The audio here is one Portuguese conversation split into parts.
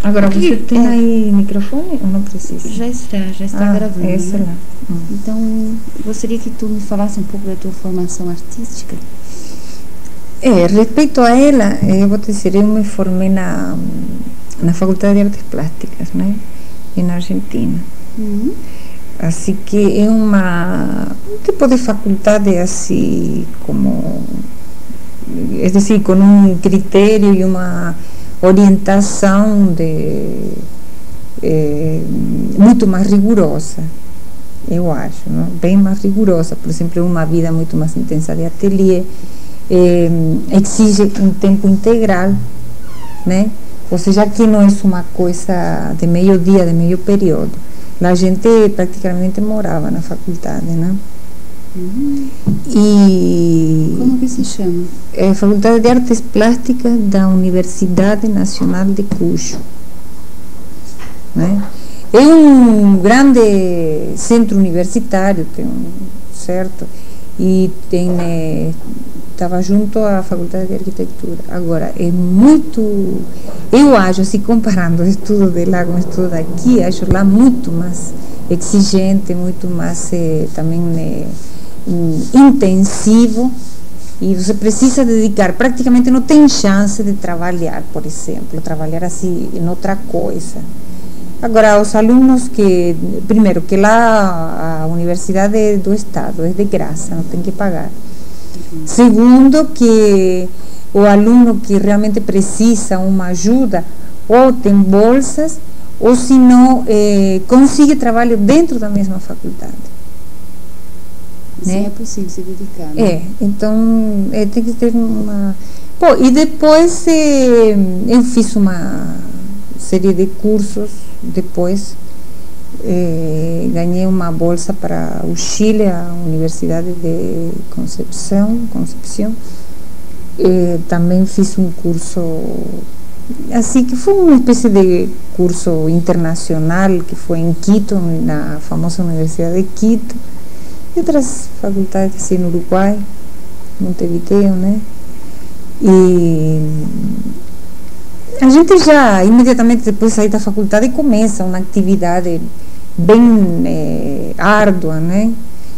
Agora, você tem aí microfone ou não precisa? Já está gravando. Essa lá. Então, gostaria que tu me falasse um pouco da tua formação artística. Respeito a ela, eu vou te dizer, eu me formei na Faculdade de Artes Plásticas, né? Na Argentina. Assim que é um tipo de faculdade assim como, é decir, com um critério e uma orientação muito mais rigorosa, eu acho, não? Bem mais rigorosa. Por exemplo, uma vida muito mais intensa de ateliê, exige um tempo integral, né? Ou seja, aqui não é uma coisa de meio dia, de meio período. A gente praticamente morava na faculdade, né? E como que se chama? É a Faculdade de Artes Plásticas da Universidade Nacional de Cuyo, né? É um grande centro universitário, certo? E estava junto à Faculdade de Arquitetura. Agora, é muito, eu acho, assim, comparando o estudo de lá com o estudo daqui, acho lá muito mais exigente, muito mais também intensivo, e você precisa dedicar, praticamente não tem chance de trabalhar, por exemplo, trabalhar assim em outra coisa. Agora, os alunos que, primeiro, que lá a universidade do Estado é de graça, não tem que pagar. Segundo, que o aluno que realmente precisa uma ajuda, ou tem bolsas, ou se não, consegue trabalho dentro da mesma faculdade. Sim, né? É possível se dedicar, né? Então tem que ter uma... Pô, e depois eu fiz uma série de cursos, depois ganhei uma bolsa para o Chile, a Universidade de Concepción. Também fiz um curso, assim, que foi uma espécie de curso internacional, que foi em Quito, na famosa Universidade de Quito, e outras faculdades assim, no Uruguai, Montevideo, né? E a gente já, imediatamente depois de sair da faculdade, começa uma atividade bem árdua, né?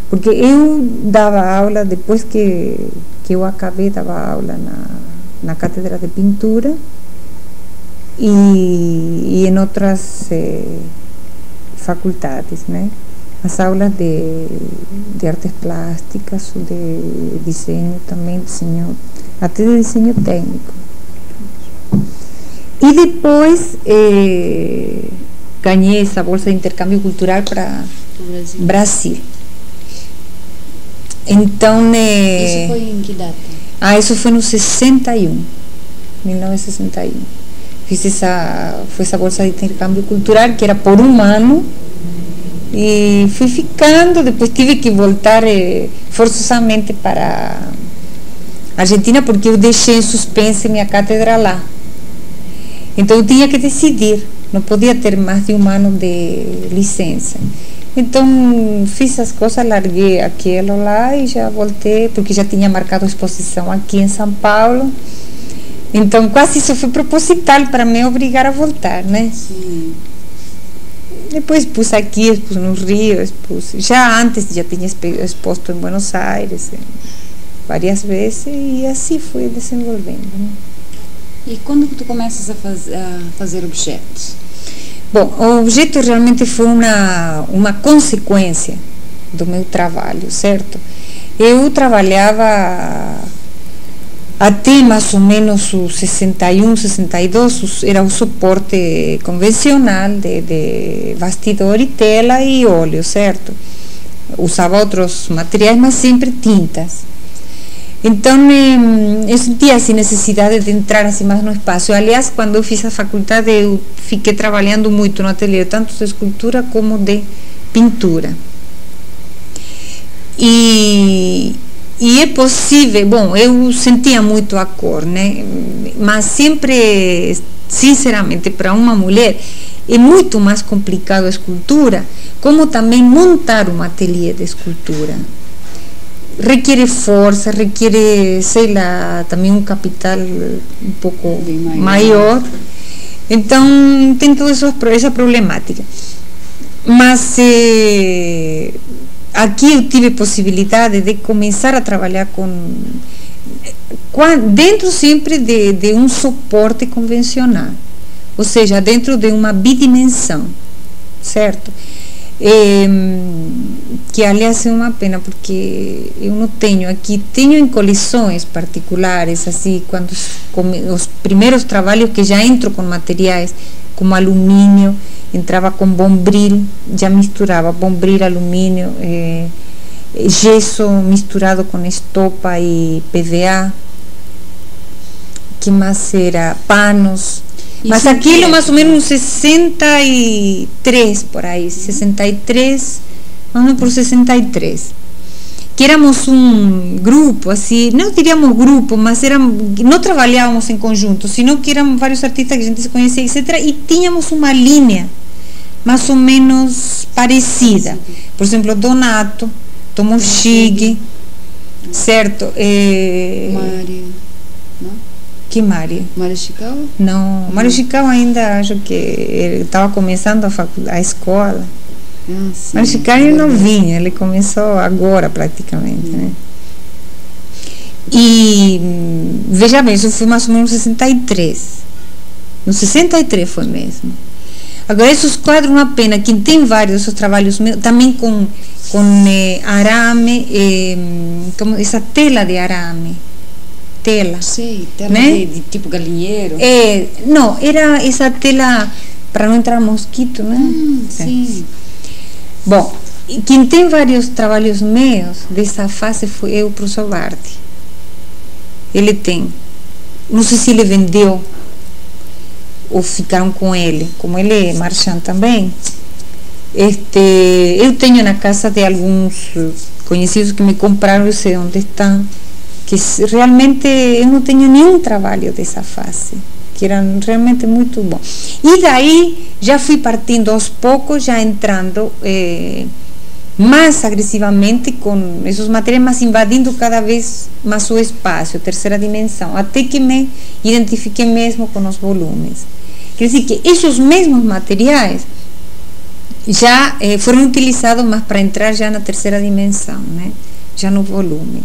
Porque eu dava aula, depois que eu acabei, dava aula na cátedra de pintura e em outras faculdades, né? As aulas de artes plásticas, de desenho também, até de desenho técnico. E depois ganhei essa bolsa de intercâmbio cultural para o Brasil. Então, isso foi em que data? Isso foi no 61, 1961. Fiz essa bolsa de intercâmbio cultural, que era por um ano, e fui ficando. Depois tive que voltar forçosamente para a Argentina, porque eu deixei em suspense minha cátedra lá. Então eu tinha que decidir, não podia ter mais de um ano de licença. Então fiz as coisas, larguei aquilo lá e já voltei, porque já tinha marcado a exposição aqui em São Paulo. Então quase isso foi proposital para me obrigar a voltar, né? Sim. Depois expus aqui, expus no Rio, já antes já tinha exposto em Buenos Aires várias vezes, e assim fui desenvolvendo, né? E quando tu começas a fazer objetos? Bom, o objeto realmente foi uma consequência do meu trabalho, certo? Eu trabalhava até mais ou menos os 61, 62, era o suporte convencional de bastidor e tela e óleo, certo? Usava outros materiais, mas sempre tintas. Então eu sentia assim necessidade de entrar assim mais no espaço. Aliás, quando eu fiz a faculdade, eu fiquei trabalhando muito no ateliê, tanto de escultura como de pintura. E é possível, bom, eu sentia muito a cor, né? Mas sempre, sinceramente, para uma mulher é muito mais complicado a escultura, como também montar um ateliê de escultura. requiere força, requiere, sei lá, também um capital um pouco maior. Então tem toda essa problemática. Mas aqui eu tive possibilidade de começar a trabalhar dentro sempre de um suporte convencional, ou seja, dentro de uma bidimensão, certo? Que aliás é uma pena porque eu não tenho aqui, tenho em coleções particulares, assim, quando os primeiros trabalhos que já entro com materiais como alumínio, entrava com bombril, já misturava bombril, alumínio, gesso misturado com estopa e PVA, que mais era? Panos. Mas aquilo mais ou menos 63 por aí, 63, vamos por 63. Que éramos um grupo, assim, não diríamos grupo, mas não trabalhávamos em conjunto, senão que eram vários artistas que a gente se conhecia, etc. E tínhamos uma linha mais ou menos parecida. Por exemplo, Donato, Tomoshige, certo? Mário, não? Que Mário? Mário Chicao? Não, Mário Chicao ainda acho que ele estava começando a escola. Mário Chicao ele não vinha, ele começou agora praticamente, né? E veja bem, isso foi mais ou menos 63. No 63 foi mesmo. Agora, esses quadros, uma pena, que tem vários desses trabalhos meus, também com arame, como essa tela de arame. Tela. Sim, tela, né? de tipo galinheiro. Não, era essa tela para não entrar mosquito, né? Sim. Bom, quem tem vários trabalhos meus dessa fase foi o professor Bardi. Ele tem, não sei se ele vendeu ou ficaram com ele, como ele é marchand também. Eu tenho na casa de alguns conhecidos que me compraram, eu sei onde estão, que realmente eu não tenho nenhum trabalho dessa fase, que eram realmente muito bons. E daí já fui partindo aos poucos, já entrando mais agressivamente com esses materiais, mas invadindo cada vez mais o espaço, terceira dimensão, até que me identifiquei mesmo com os volumes. Quer dizer que esses mesmos materiais já foram utilizados, mas para entrar já na terceira dimensão, né? Já no volume.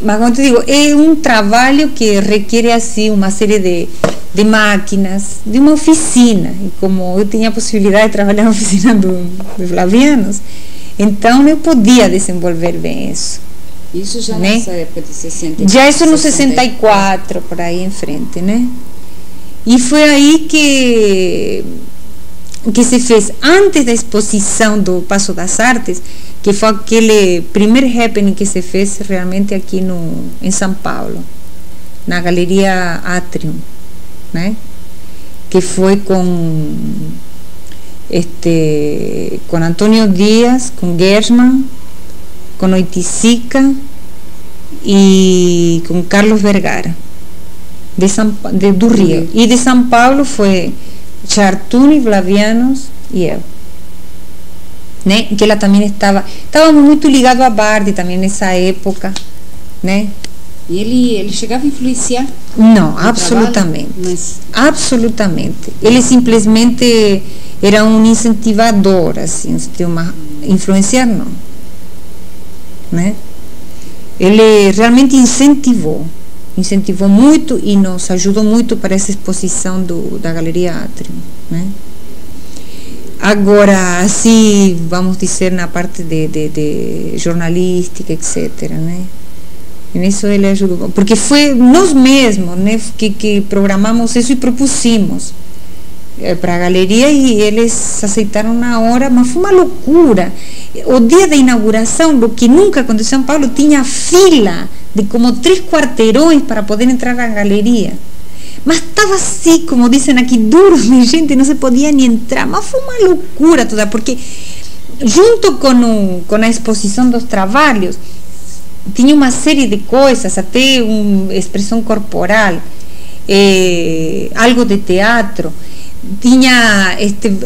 Mas como te digo, é um trabalho que requer assim uma série de máquinas, de uma oficina, e como eu tinha a possibilidade de trabalhar na oficina dos Flavianos, então eu podia desenvolver bem isso. Isso já nessa época de 60. Já isso no 64, por aí em frente, né? E foi aí que se fez, antes da exposição do Passo das Artes, que foi aquele primeiro happening que se fez realmente aqui em São Paulo, na Galeria Atrium, né? Que foi com Antônio Dias, com Gersman, com Oiticica e com Carlos Vergara, do Rio. E de São Paulo foi Chartuni, Flavianos e eu, né? Que ela também estávamos muito ligados a Bardi também nessa época, né? E ele chegava a influenciar? Não, absolutamente. Absolutamente. Ele simplesmente era um incentivador, assim, de uma influenciar não, né? Ele realmente incentivou muito e nos ajudou muito para essa exposição da Galeria Atrium, né? Agora, assim, vamos dizer, na parte de jornalística, etc., né? E nisso ele ajudou, porque foi nós mesmos, né, que programamos isso e propusemos para a galeria, e eles aceitaram na hora, mas foi uma loucura. O dia da inauguração, do que nunca aconteceu em São Paulo, tinha fila de como 3 quarteirões para poder entrar na galeria. Mas estava assim, como dizem aqui, duro, minha gente, não se podia nem entrar. Mas foi uma loucura toda, porque junto com a exposição dos trabalhos, tinha uma série de coisas, até uma expressão corporal, algo de teatro, tinha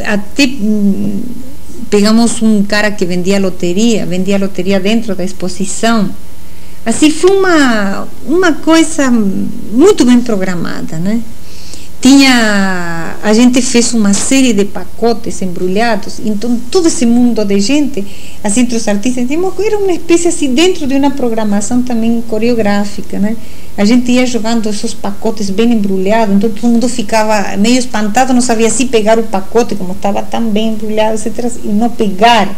até pegamos um cara que vendia loteria dentro da exposição. Assim, foi uma coisa muito bem programada, né? A gente fez uma série de pacotes embrulhados, então todo esse mundo de gente, assim, entre os artistas, era uma espécie assim, dentro de uma programação também coreográfica, né? A gente ia jogando esses pacotes bem embrulhados, então todo mundo ficava meio espantado, não sabia se pegar o pacote, como estava tão bem embrulhado, etc., e não pegar.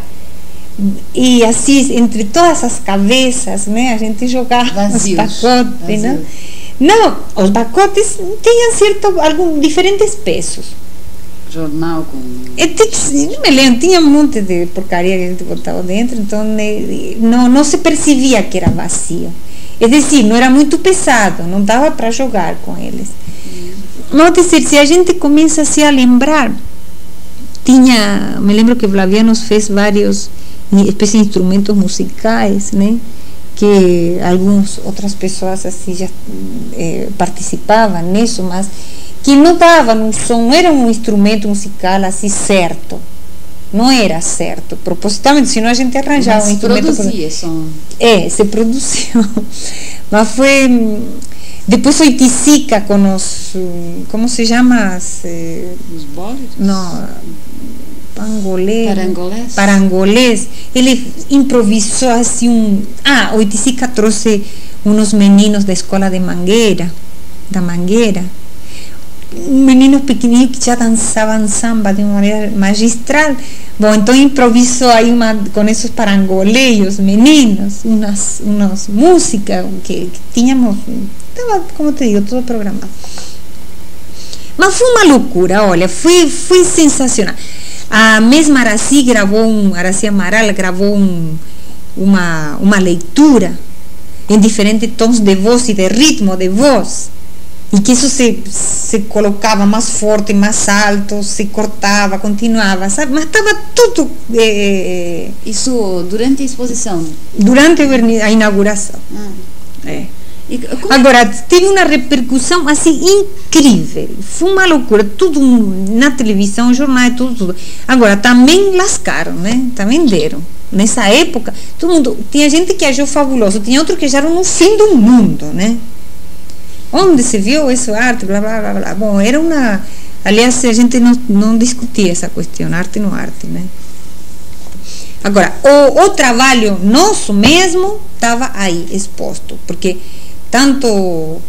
E assim, entre todas as cabeças, né, a gente jogava os pacotes, né? Não, os pacotes tinham alguns diferentes pesos. Jornal com... Não me lembro, tinha um monte de porcaria que a gente botava dentro, então não se percebia que era vazio. É decir, não era muito pesado, não dava para jogar com eles. Não dizer, se a gente começa assim, a lembrar, me lembro que Flavianos fez vários espécies de instrumentos musicais, né? Que algumas outras pessoas assim já participavam nisso, mas que não dava no som, não era um instrumento musical assim certo, não era certo, propositalmente, senão a gente arranjava um instrumento. Produzia som. Se produziu, mas foi depois o Iticica com os, como se chama? Os boleros? Não, Parangolês, ele improvisou assim o Iticica trouxe uns meninos da escola da Mangueira, meninos pequenininhos que já dançavam samba de uma maneira magistral. Bom, então improvisou aí com esses parangoleiros, meninos, umas músicas que tínhamos, estava, como te digo, tudo programado. Mas foi uma loucura, olha, foi sensacional. A mesma Aracy Amaral gravou uma leitura em diferentes tons de voz e de ritmo de voz, e que isso se colocava mais forte, mais alto, se cortava, continuava, sabe? Mas estava tudo... Isso durante a exposição? Durante a inauguração. Agora, teve uma repercussão assim incrível, foi uma loucura, tudo na televisão, jornais, tudo. Agora, também lascaram, né? Também deram. Nessa época, todo mundo, tinha gente que achou fabuloso, tinha outro que acharam no fim do mundo, né? Onde se viu isso, arte, blá, blá, blá, blá. Bom, era uma... Aliás, a gente não discutia essa questão, arte não arte, né? Agora, o trabalho nosso mesmo estava aí exposto, porque tanto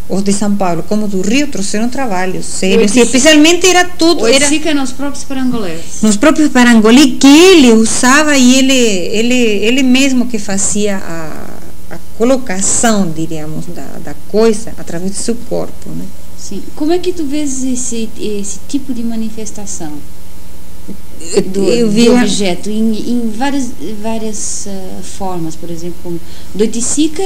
os de São Paulo como do Rio trouxeram trabalhos sérios, e especialmente era tudo... Fica nos próprios parangolés. Nos próprios parangolés que ele usava, e ele mesmo que fazia a colocação, diríamos, da coisa através do seu corpo, né? Sim. Como é que tu vês esse tipo de manifestação do objeto em várias formas? Por exemplo, do Iticica,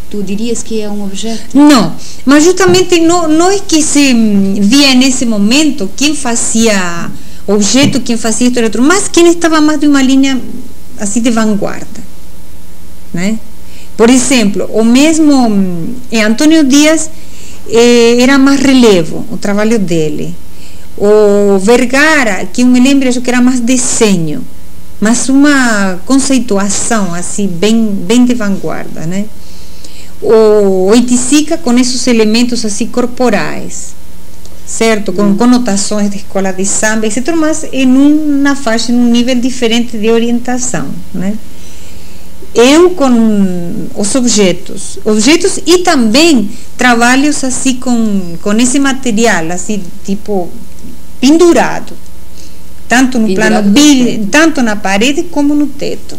tu dirias que é um objeto? Não, mas justamente não é que se via nesse momento quem fazia objeto, quem fazia história, mas quem estava mais de uma linha assim de vanguarda, né? Por exemplo, o mesmo Antônio Dias era mais relevo o trabalho dele. O Vergara, que eu me lembro, acho que era mais desenho, mas uma conceituação assim bem de vanguarda, né? O Iticica com esses elementos assim corporais, certo? Com conotações de escola de samba, etc., mas em uma faixa, em um nível diferente de orientação, né? Eu com os objetos e também trabalhos assim com esse material assim, tipo pendurado, tanto no plano, tanto na parede como no teto,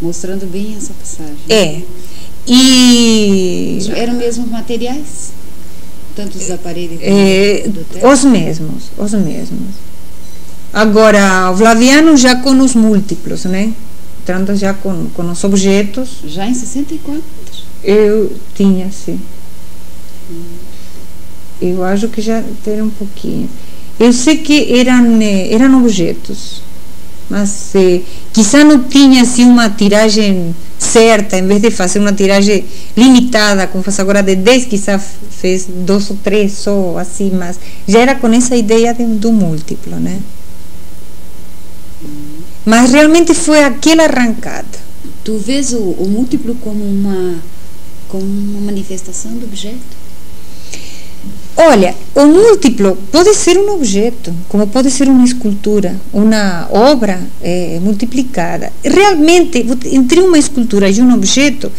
mostrando bem essa passagem. E eram mesmos materiais, tanto da parede como do teto? Os mesmos. Agora, o Flaviano já com os múltiplos, né? Entrando já com os objetos. Já em 64? Eu tinha, sim. Eu acho que já era um pouquinho. Eu sei que eram objetos, mas quizá não tinha assim uma tiragem certa, em vez de fazer uma tiragem limitada, como faz agora de 10, quizá fez 2 ou 3 só, assim, mas já era com essa ideia do múltiplo, né? mas realmente foi aquela arrancada. Tu vês o múltiplo como uma manifestação do objeto? Olha, o múltiplo pode ser um objeto, como pode ser uma escultura, uma obra multiplicada. Realmente, entre uma escultura e um objeto,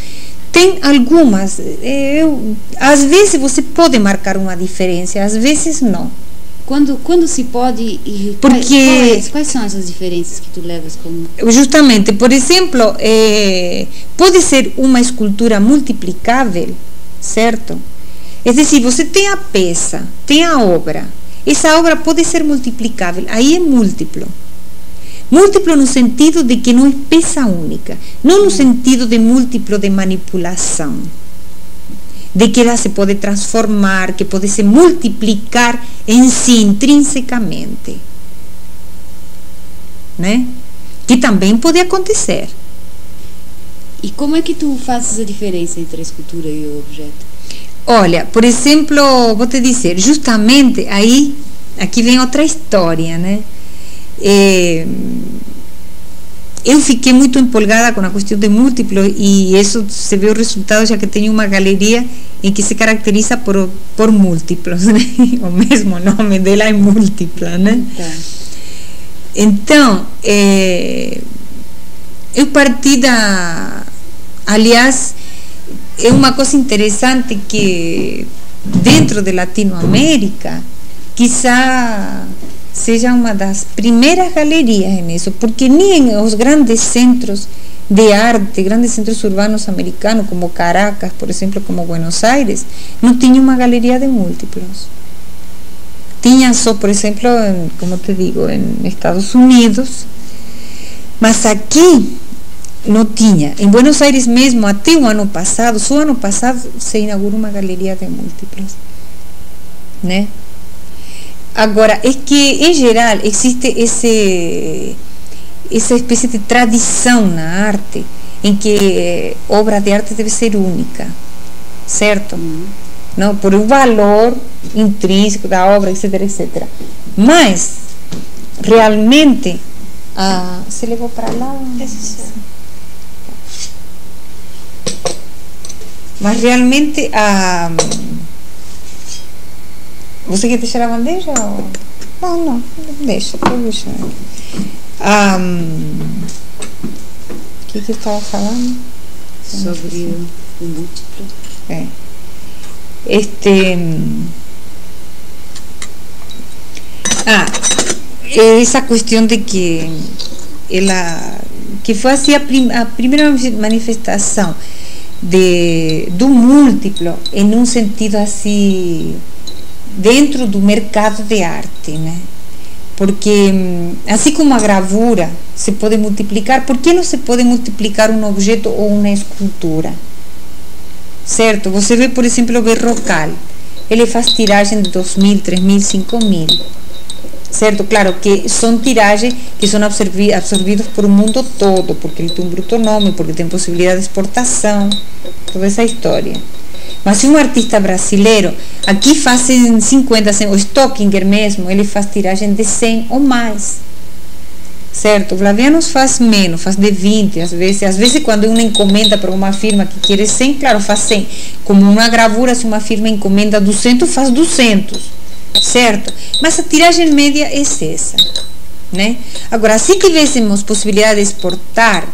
tem algumas. Às vezes você pode marcar uma diferença, às vezes não. Quando se pode... Porque quais são essas diferenças que tu levas como... Justamente, por exemplo, pode ser uma escultura multiplicável, certo? É decir, você tem a peça, tem a obra. Essa obra pode ser multiplicável, aí é múltiplo. Múltiplo no sentido de que não é peça única, não no sentido de múltiplo de manipulação, de que ela se pode transformar, que pode se multiplicar em si, intrinsecamente, né? Que também pode acontecer. E como é que tu fazes a diferença entre a escultura e o objeto? Olha, por exemplo, vou te dizer, justamente aí, aqui vem outra história, né? Eu fiquei muito empolgada com a questão de múltiplo e isso se vê o resultado, já que tenho uma galeria em que se caracteriza por múltiplos, né? O mesmo nome dela é múltipla, né? Então, eu parti aliás, é uma coisa interessante que dentro de Latinoamérica quizá seja uma das primeiras galerias nisso, porque nem os grandes centros de arte, grandes centros urbanos americanos como Caracas, por exemplo, como Buenos Aires, não tinha uma galeria de múltiplos. Tinha só, por exemplo, como te digo, em Estados Unidos, mas aqui não tinha. Em Buenos Aires mesmo, até o ano passado, só o ano passado se inaugurou uma galeria de múltiplos, né? Agora, é que, em geral, existe essa espécie de tradição na arte, em que obra de arte deve ser única, certo? Não, por o valor intrínseco da obra, etc, etc. Mas, realmente, se levou para lá... Mas realmente você quer deixar a bandeja? Ou... Não, deixa, vou deixar. O que eu estava falando? Sobre o múltiplo. Essa questão de que foi assim a primeira manifestação do múltiplo em um sentido assim dentro do mercado de arte, né? Porque assim como a gravura se pode multiplicar, por que não se pode multiplicar um objeto ou uma escultura? Certo? Você vê, por exemplo, o Berrocal, ele faz tiragem de 2.000, 3.000, 5.000, certo? Claro que são tiragens que são absorvidos por o mundo todo, porque ele tem um bruto nome, porque tem possibilidade de exportação, toda essa história. Mas se um artista brasileiro, aqui fazem 50, 100, o Stockinger mesmo, ele faz tiragem de 100 ou mais, certo? O Flavianos faz menos, faz de 20, às vezes quando uma encomenda para uma firma que quer 100, claro, faz 100. Como uma gravura, se uma firma encomenda 200, faz 200, certo? Mas a tiragem média é essa, né? Agora, se tivéssemos possibilidade de exportar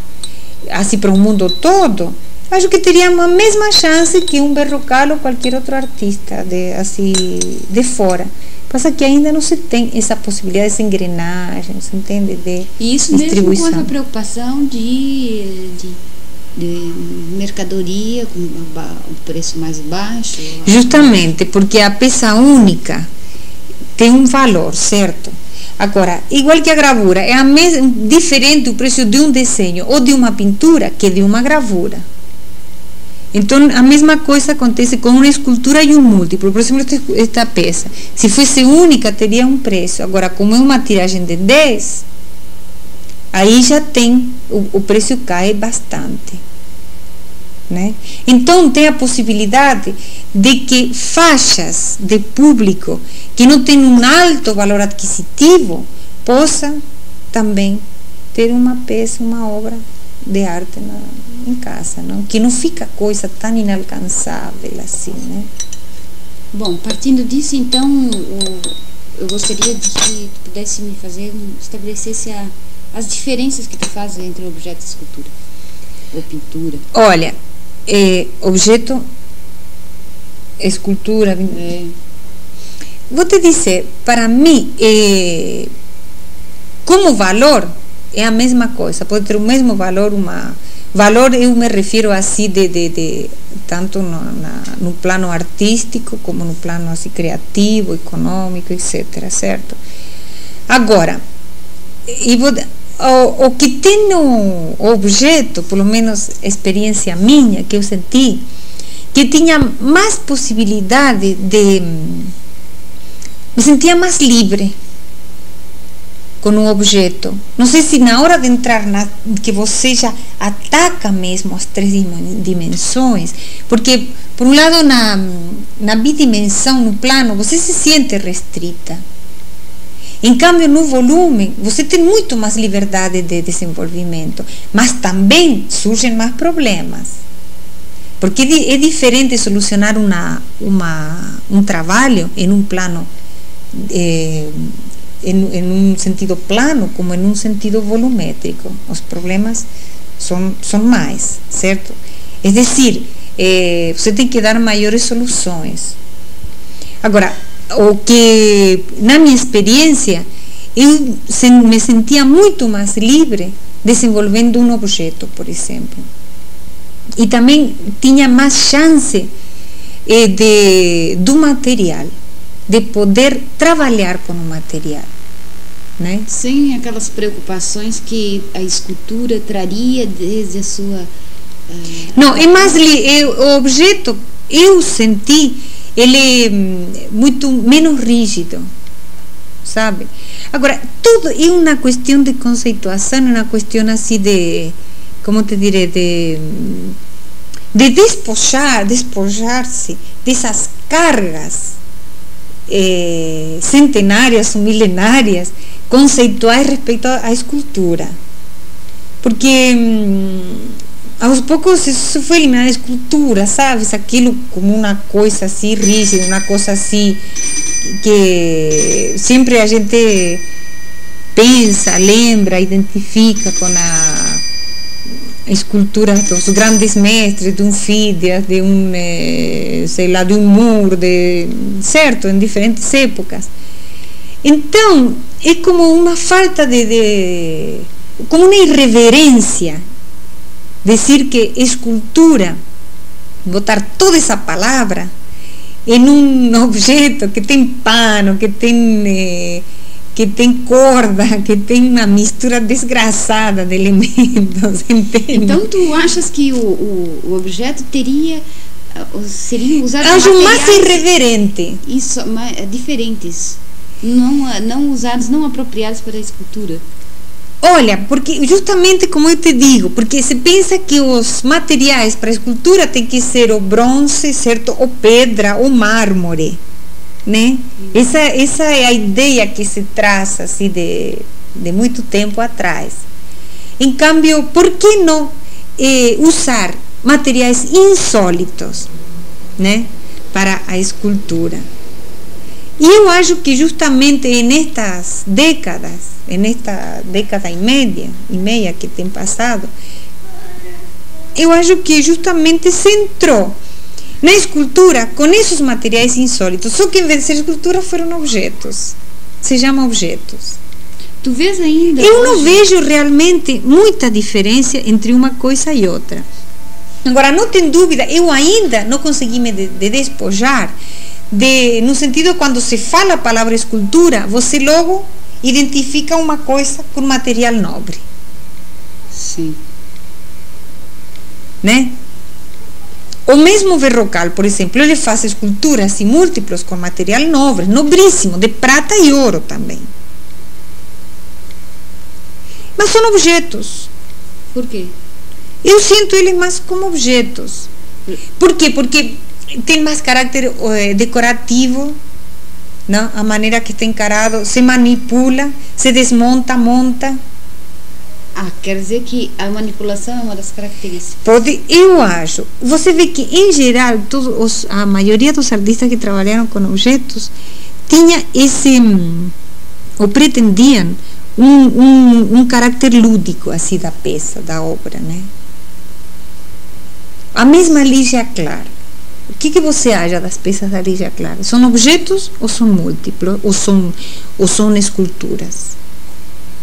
assim para o mundo todo, acho que teríamos a mesma chance que um Berrocal ou qualquer outro artista de fora. Passa que ainda não se tem essa possibilidade, essa engrenagem, você entende? E isso mesmo com essa preocupação de mercadoria com o preço mais baixo? Justamente, porque a peça única tem um valor, certo? Agora, igual que a gravura, é diferente o preço de um desenho ou de uma pintura que de uma gravura. Então, a mesma coisa acontece com uma escultura e um múltiplo. Por exemplo, esta peça, se fosse única, teria um preço. Agora, como é uma tiragem de 10, aí já tem, o preço cai bastante, né? Então, tem a possibilidade de que faixas de público que não têm um alto valor adquisitivo possam também ter uma peça, uma obra de arte em casa, não? Que não fica coisa tão inalcançável assim, né? Bom, partindo disso, então, eu gostaria de que tu pudesse me estabelecesse as diferenças que tu faz entre objeto e escultura, ou pintura. Olha, objeto, escultura, vou te dizer, para mim, como valor, é a mesma coisa, pode ter o mesmo valor, valor eu me refiro assim tanto no plano artístico como no plano assim, criativo, econômico, etc, certo? Agora, o que tem no objeto, pelo menos experiência minha, que eu senti, que tinha mais possibilidade me sentia mais livre com um objeto. Não sei se na hora de entrar que você já ataca mesmo as 3 dimensões, porque por um lado na bidimensão, no plano, você se sente restrita. Em cambio, no volume, você tem muito mais liberdade de desenvolvimento, mas também surgem mais problemas. Porque é diferente solucionar um trabalho em um plano em um sentido plano como em um sentido volumétrico. Os problemas são mais, certo? É decir, você tem que dar maiores soluções. Agora, o que, na minha experiência, eu me sentia muito mais livre desenvolvendo um objeto, por exemplo. E também tinha mais chance do material, de poder trabalhar com o material, né? Sem aquelas preocupações que a escultura traria desde a sua... Não, é mais... o objeto, eu senti, ele é muito menos rígido, sabe? Agora, tudo é uma questão de conceituação, uma questão assim de... como te direi? De despojar-se dessas cargas centenárias ou milenárias conceituais respeito à escultura, porque aos poucos isso foi eliminado a escultura, sabes, aquilo como uma coisa assim rígida, uma coisa assim que sempre a gente pensa, lembra, identifica com a escultura dos grandes mestres, de um Fídias, de um, sei lá, de um Moore, certo, em diferentes épocas. Então, é como uma falta como uma irreverência, dizer que escultura, botar toda essa palavra em um objeto que tem pano, que tem corda, que tem uma mistura desgraçada de elementos, entende? Então tu achas que o objeto seria usado acho mais irreverente. Isso, diferentes, não usados, não apropriados para a escultura. Olha, porque justamente como eu te digo, porque se pensa que os materiais para a escultura tem que ser o bronze, certo? Ou pedra, ou mármore, né? Essa é a ideia que se traz assim de muito tempo atrás. Em cambio, por que não usar materiais insólitos, né, para a escultura? E eu acho que justamente nesta década e meia que tem passado, eu acho que justamente se entrou na escultura com esses materiais insólitos, só que em vez de ser escultura foram objetos, se chamam objetos. Tu vês ainda? Eu não vejo realmente muita diferença entre uma coisa e outra. Agora, não tem dúvida, eu ainda não consegui me despojar no sentido, quando se fala a palavra escultura, você logo identifica uma coisa com material nobre. Sim. Né? O mesmo Verrocal, por exemplo, ele faz esculturas assim, múltiplas com material nobre, nobríssimo, de prata e ouro também. Mas são objetos. Por quê? Eu sinto eles mais como objetos. Por quê? Porque tem mais caráter decorativo, não? A maneira que está encarado, se manipula, se desmonta, monta. Quer dizer que a manipulação é uma das características. Eu acho. Você vê que, em geral, a maioria dos artistas que trabalharam com objetos tinha ou pretendiam um caráter lúdico, assim, da peça, da obra, né? A mesma Lígia Clara. O que você acha das peças da Lígia Clara? São objetos ou são múltiplos? Ou são esculturas?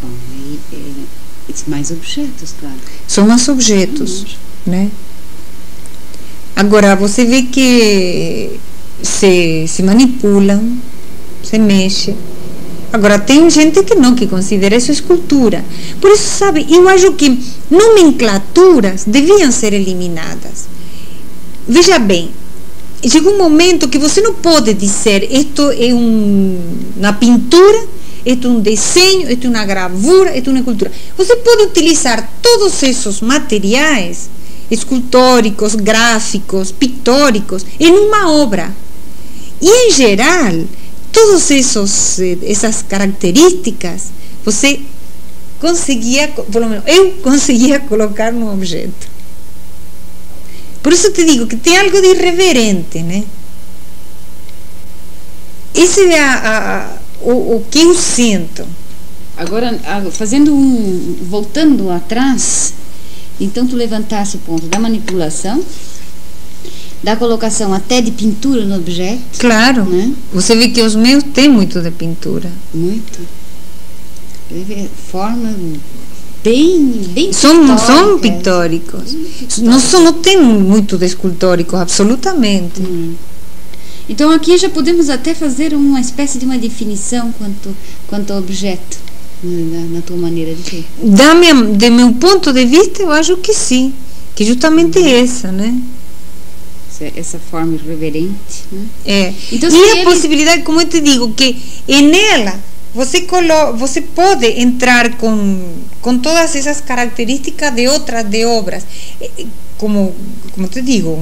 Bom, mais objetos, claro. São mais objetos, né? Agora, você vê que se manipulam, se mexe. Agora, tem gente que não, que considera isso escultura. Por isso, sabe, eu acho que nomenclaturas deviam ser eliminadas. Veja bem, chega um momento que você não pode dizer isto é uma pintura, isto é um desenho, isto é uma gravura, isto é uma escultura. Você pode utilizar todos esses materiais escultóricos, gráficos, pictóricos em uma obra. E, em geral, todas essas características você conseguia, pelo menos eu conseguia colocar no objeto. Por isso te digo que tem algo de irreverente, né? Esse é o que eu sinto. Agora, voltando atrás, então tu levantasse o ponto da manipulação, da colocação até de pintura no objeto. Claro, né? Você vê que os meus têm muito de pintura. Muito. Forma bem são pictóricos. Não tem muito de escultórico, absolutamente. Então aqui já podemos até fazer uma espécie de uma definição quanto ao objeto, na tua maneira de ver. De meu ponto de vista, eu acho que sim, que justamente essa, né? Essa forma irreverente, né? Então, e a possibilidade, como eu te digo, que nela você pode entrar com todas essas características de outras obras, como te digo,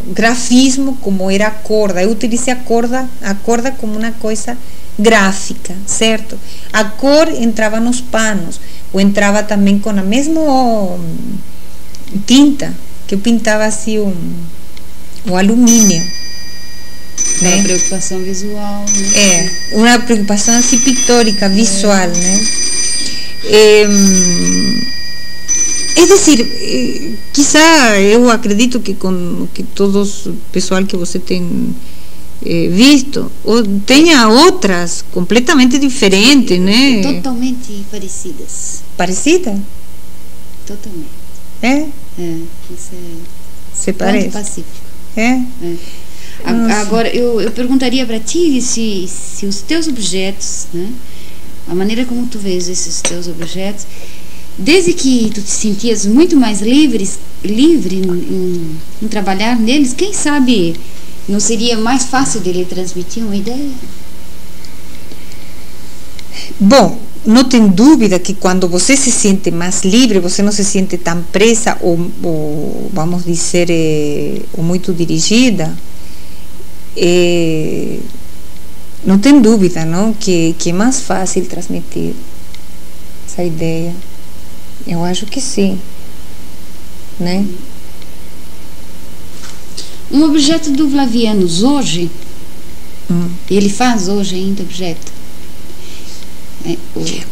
grafismo, como era a corda. Eu utilizei a corda como uma coisa gráfica, certo? A cor entrava nos panos, ou entrava também com a mesma tinta que eu pintava assim o alumínio. Né? Uma preocupação visual, né? Uma preocupação assim pictórica, visual, né? É decir, quizá eu acredito que com que todos o pessoal que você tem visto, tenha outras completamente diferentes, né? Totalmente parecidas. Parecida? Totalmente. Isso se parece. Pacífico. Nossa. Agora, eu perguntaria para ti se os teus objetos, né, a maneira como tu vês esses teus objetos, desde que tu te sentias muito mais livre em trabalhar neles, quem sabe não seria mais fácil de lhe transmitir uma ideia? Bom, não tem dúvida que quando você se sente mais livre, você não se sente tão presa ou vamos dizer, ou muito dirigida. Não tem dúvida, não, que é mais fácil transmitir essa ideia. Eu acho que sim, né? Um objeto do Flavianus hoje, ele faz hoje ainda objeto?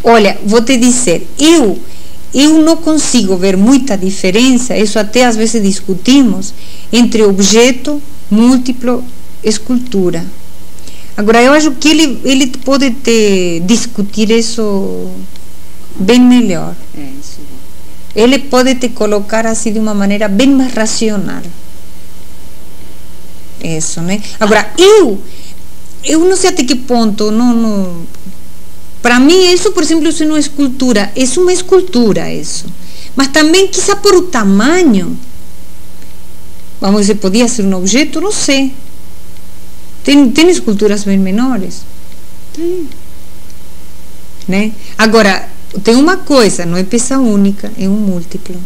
Olha, vou te dizer, eu não consigo ver muita diferença, isso até às vezes discutimos, entre objeto, múltiplo, escultura. Agora, eu acho que ele pode discutir isso bem melhor. Isso. Ele pode te colocar assim de uma maneira bem mais racional. Isso, né? Agora, eu não sei até que ponto, para mim, isso, por exemplo, isso não é escultura, é uma escultura, isso. Mas também, quizá por o tamanho, vamos dizer, podia ser um objeto, não sei. Tem esculturas bem menores. Tem. Né? Agora, tem uma coisa, não é peça única, é um múltiplo.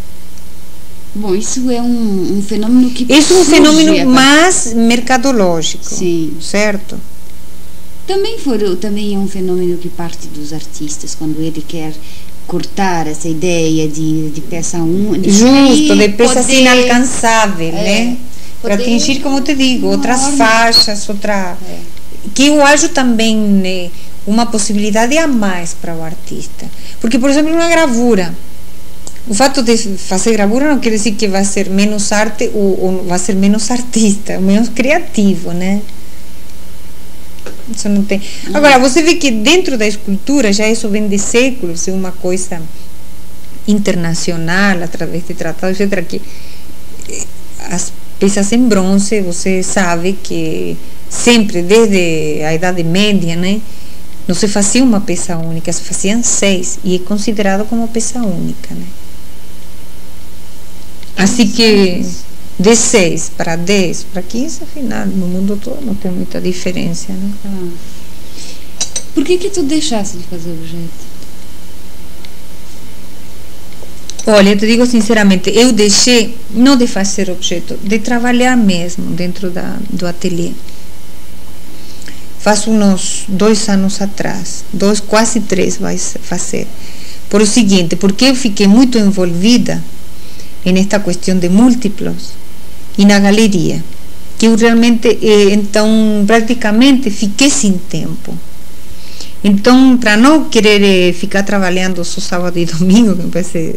Bom, isso é um fenômeno que isso é um fenômeno mais mercadológico. Sim. Certo? Também é um fenômeno que parte dos artistas, quando ele quer cortar essa ideia de peça única. Justo, de peças inalcançáveis, né? Para atingir, como te digo, outras faixas, que eu acho também, né, uma possibilidade a mais para o artista. Porque, por exemplo, uma gravura. O fato de fazer gravura não quer dizer que vai ser menos arte ou vai ser menos artista, menos criativo, né? Isso não tem. Agora, você vê que dentro da escultura, já isso vem de séculos, é uma coisa internacional, através de tratados, etc., que as peças em bronze, você sabe que sempre, desde a Idade Média, né, não se fazia uma peça única, se faziam 6, e é considerado como peça única, né? Assim que de 6 para 10, para 15, afinal, no mundo todo não tem muita diferença, né? Por que tu deixaste de fazer objeto? Olha, eu te digo sinceramente, eu deixei, não de fazer objeto, de trabalhar mesmo dentro do ateliê. Faz uns 2 anos atrás, quase 3 vai fazer. Por o seguinte, porque eu fiquei muito envolvida nesta questão de múltiplos e na galeria, que eu realmente, então, praticamente fiquei sem tempo. Então, para não querer ficar trabalhando só sábado e domingo, que me parece